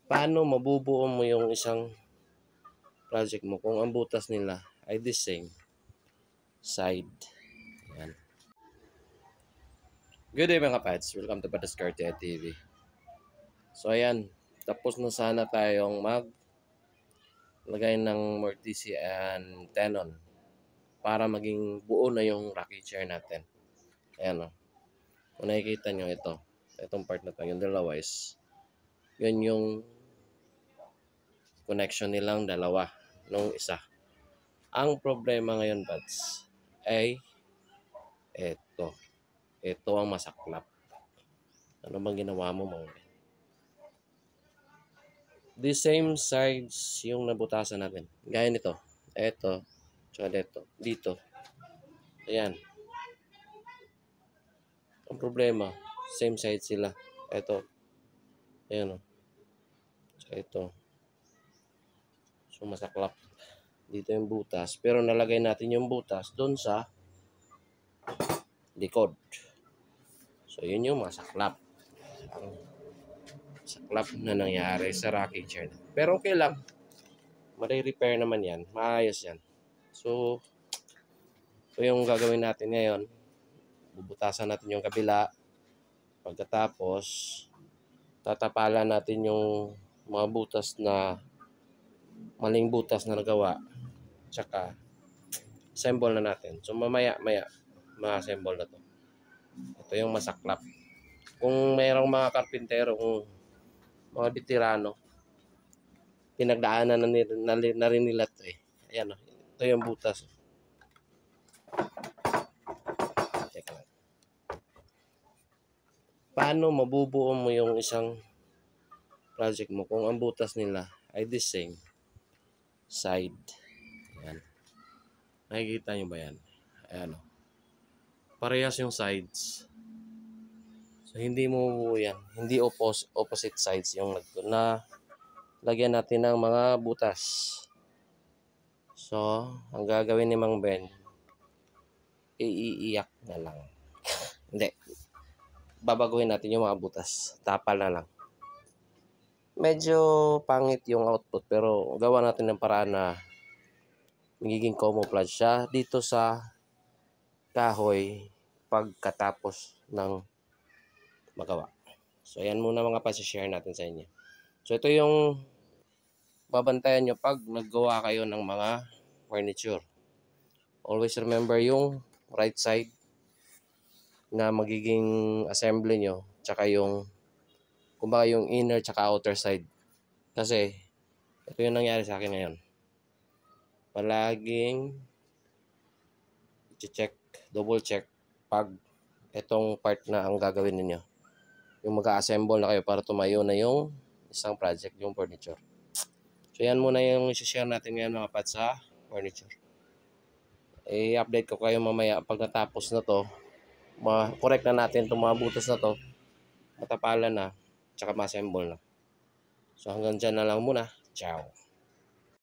Paano mabubuo mo yung isang project mo kung ang butas nila ay the same side? Ayan. Good day mga pads, welcome to Padaskarte TV. So ayan, tapos na sana tayong maglagay ng mortise and tenon para maging buo na yung rocky chair natin. Ayan o, kung nakikita nyo itong part na to, yung dalawa is yun yung connection nilang dalawa nung isa. Ang problema ngayon pads ay ito ang masaklap. Ano bang ginawa mo mga? The same sides yung nabutasan natin. Gaya nito. Ito. Tsaka dito. Ayan. Ang problema, same side sila. Ito. Ayan o. Tsaka ito. So masaklap. Dito yung butas. Pero nalagay natin yung butas doon sa likod. So yun yung masaklap. Ang saklap na nangyari sa rocking chair. Pero okay lang. Mare-repair naman yan. Maayos yan. So, ito yung gagawin natin ngayon. Bubutasan natin yung kabila. Pagkatapos, tatapalan natin yung mga butas na maling butas na nagawa. Tsaka, assemble na natin. So, mamaya, ma-assemble na to. Ito yung masaklap. Kung mayroong mga karpintero, kung mga veterano, pinagdaanan na rin nila ito eh. Ayan o. Ito yung butas. Teka lang. Paano mabubuo mo yung isang project mo kung ang butas nila ay the same side? Ayan. Nakikita nyo ba yan? Ayan o. Parehas yung sides. So, hindi mo bubuo yan. Hindi opposite sides yung na lagyan natin ng mga butas. So, ang gagawin ni Mang Ben, iiyak na lang. Hindi. Babaguhin natin yung mga butas. Tapal na lang. Medyo pangit yung output pero gawa natin ng paraan na magiging camouflage siya dito sa kahoy pagkatapos ng magawa. So, ayan muna mga pa-share natin sa inyo. So, ito yung babantayan nyo pag naggawa kayo ng mga furniture. Always remember yung right side na magiging assembly nyo, tsaka yung kumbaga yung inner tsaka outer side. Kasi ito yung nangyari sa akin ngayon. Palaging i-check, double check pag itong part na ang gagawin niyo. Yung mag-assemble na kayo para tumayo na yung isang project, yung furniture. So yan muna yung i-share natin ngayon mga pads sa furniture. I-update ko kayo mamaya pag natapos na to. Ma-correct na natin itong mga butas na to. Matapalan na. Tsaka ma-assemble na. So hanggang dyan na lang muna. Ciao.